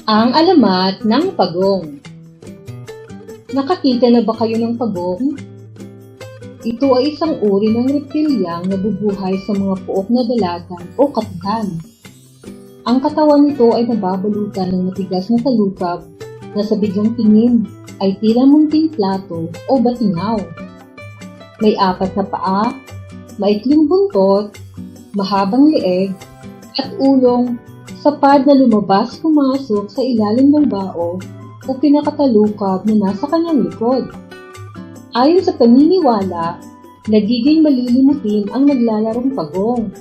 Ang alamat ng pagong. Nakakita na ba kayo ng pagong? Ito ay isang uri ng reptilyang nabubuhay sa mga puok na dalagan o katihan. Ang katawan nito ay nababalutan ng matigas na talukab na sa biglang tingin ay tila munting plato o batingaw. May 4 na paa, maikling buntot, mahabang leeg, at ulong sapad na lumabas-pumasok sa ilalim ng bao o pinakatalukab na nasa kanyang likod. Ayon sa paniniwala, nagiging malilimutin ang naglalarong pagong.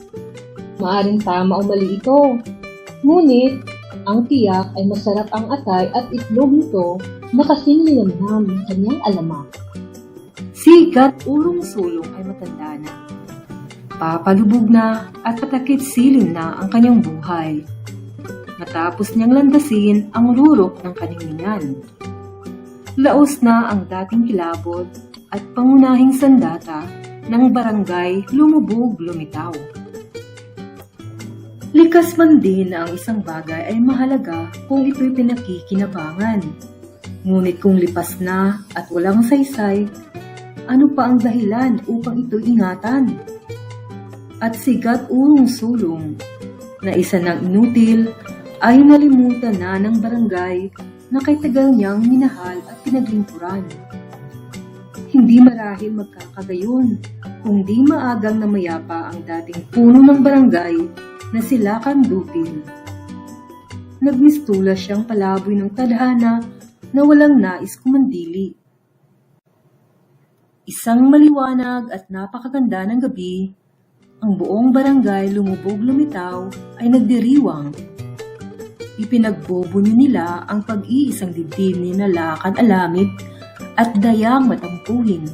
Maaring tama o mali ito, ngunit ang tiyak ay masarap ang atay at itlog nito na kasing linamnam ng kanyang alamat. Si Gat Urong Sulong ay matanda na. Papalubog na at patakit siling na ang kanyang buhay. Matapos niyang landasin ang rurok ng kaninginan. Laos na ang dating kilabot at pangunahing sandata ng barangay Lumubog Lumitaw. Likas man din na ang isang bagay ay mahalaga kung ito'y pinakikinabangan. Ngunit kung lipas na at walang saysay, ano pa ang dahilan upang ito'y ingatan? At si Gat Urong Sulong, na isa ng inutil, ay nalimutan na ng barangay na kay tagal niyang minahal at pinaglingkuran. Hindi marahil magkakagayon kung di maagang namayapa ang dating puno ng barangay na si Lakan Dupil. Nagmistula siyang palaboy ng tadhana na walang nais kumandili. Isang maliwanag at napakaganda ng gabi, ang buong barangay Lumubog Lumitaw ay nagdiriwang. Ipinagbubunyo nila ang pag-iisang dibdib ni Lakan Alamid at Dayang Matampuhin.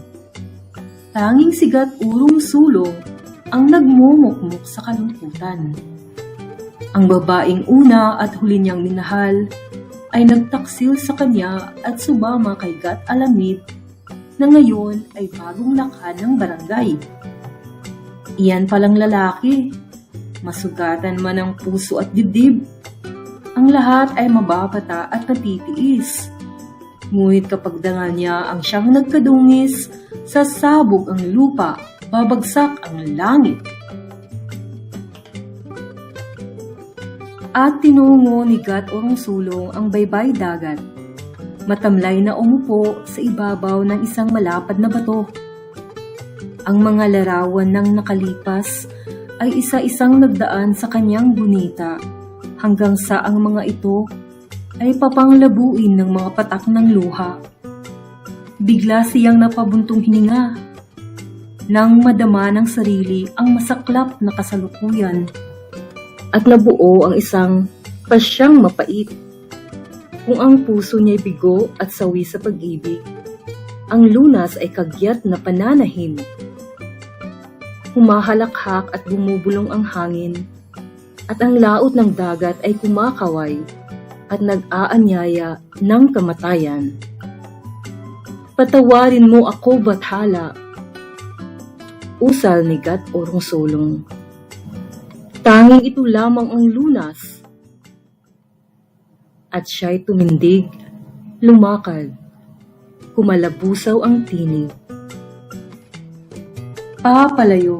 Tanging si Gat Urong Sulong ang nagmumukmuk sa kalungkutan. Ang babaeng una at huli niyang minahal ay nagtaksil sa kanya at sumama kay Gat Alamid na ngayon ay bagong lakhan ng barangay. Iyan palang lalaki, masugatan man ang puso at dibdib. Ang lahat ay mababata at natitiis. Ngunit kapag dangal niya ang siyang nagkadungis, sasabog ang lupa, babagsak ang langit. At tinungo ni Gat Urong Sulong ang baybay dagat. Matamlay na umupo sa ibabaw ng isang malapad na bato. Ang mga larawan ng nakalipas ay isa-isang nagdaan sa kanyang gunita hanggang sa ang mga ito ay papanglabuin ng mga patak ng luha. Bigla siyang napabuntong hininga nang madama ng sarili ang masaklap na kasalukuyan at nabuo ang isang pasyang mapait. Kung ang puso niya'y bigo at sawi sa pag-ibig, ang lunas ay kagyat na pananahim. Humahalakhak at bumubulong ang hangin, at ang laot ng dagat ay kumakaway at nag-aanyaya ng kamatayan. Patawarin mo ako, Bathala, usal ni Gat Urong Sulong. Tanging ito lamang ang lunas. At siya'y tumindig, lumakad, kumalabusaw ang tinig. Papalayo,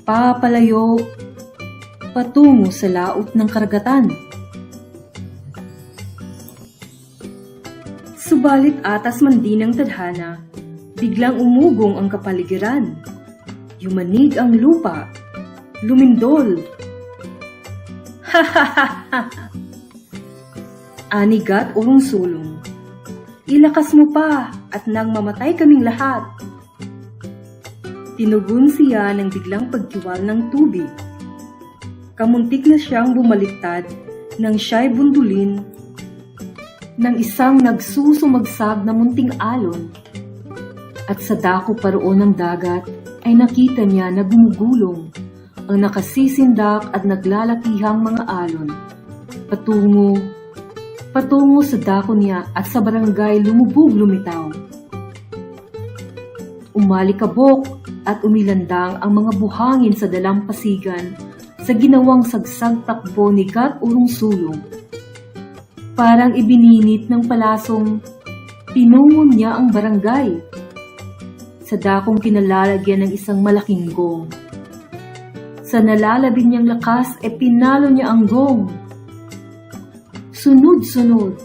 papalayo, patungo sa laot ng karagatan. Subalit atas man din ng tadhana, biglang umugong ang kapaligiran. Yumanig ang lupa, lumindol. Ha ha ha ha! Ani Gat Urong Sulong, ilakas mo pa at nang mamatay kaming lahat. Tinugon siya ng biglang pagkiwal ng tubig. Kamuntik na siyang bumaliktad nang siya'y bundulin ng isang nagsusumagsag na munting alon. At sa dako paroon ng dagat ay nakita niya na gumugulong ang nakasisindak at naglalakihang mga alon patungo sa dako niya at sa barangay Lumubog Lumitaw. Umalikabok at umilandang ang mga buhangin sa dalampasigan sa ginawang sagsag takbo ni Gat Urong Sulong. Parang ibininit ng palasong pinungon niya ang barangay. Sa dakong kinalalagyan ng isang malaking gong. Sa nalalabing niyang lakas ay pinalo niya ang gong. Sunod-sunod,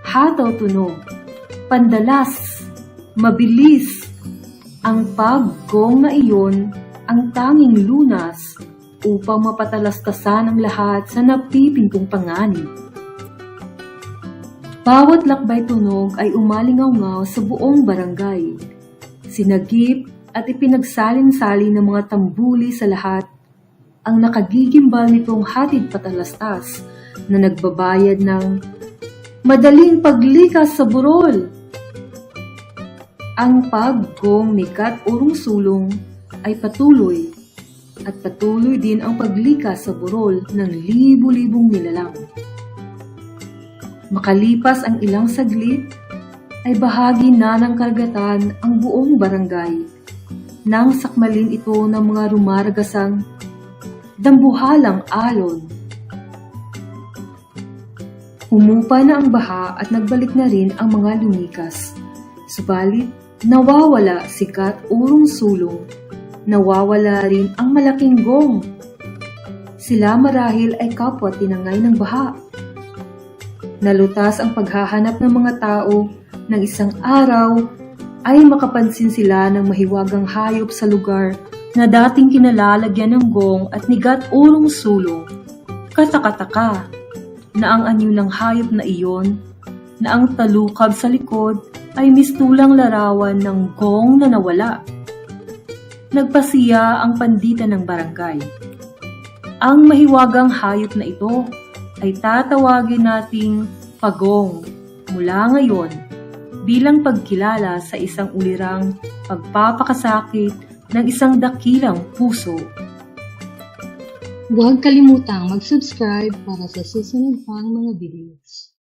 hataw tunog, pandalas, mabilis. Ang paggong na iyon ang tanging lunas upang mapatalastasan ang lahat sa napipintong panganib. Bawat lakbay tunog ay umalingaw-ngaw sa buong barangay. Sinagip at ipinagsalin-salin ng mga tambuli sa lahat ang nakagigimbal nitong hatid patalastas na nagbabayad ng madaling paglikas sa burol. Ang paggong ni Kat Urong Sulong ay patuloy at patuloy din ang paglikas sa burol ng libu-libong nilalang. Makalipas ang ilang saglit, ay bahagi na ng karagatan ang buong barangay nang sakmalin ito ng mga rumaragasang dambuhalang alon. Humupa na ang baha at nagbalik na rin ang mga lumikas. Subalit, nawawala si Kat Urong Sulong. Nawawala rin ang malaking gong. Sila marahil ay kapwa tinangay ng baha. Nalutas ang paghahanap ng mga tao ng isang araw ay makapansin sila ng mahiwagang hayop sa lugar na dating kinalalagyan ng gong at ni Kat Urong Sulong. Kataka-taka na ang anyo ng hayop na iyon na ang talukab sa likod ay mistulang larawan ng gong na nawala. Nagpasiya ang pandita ng barangay. Ang mahiwagang hayop na ito ay tatawagin nating pagong mula ngayon bilang pagkilala sa isang ulirang pagpapakasakit ng isang dakilang puso. Huwag kalimutang mag-subscribe para sa susunod pang mga videos.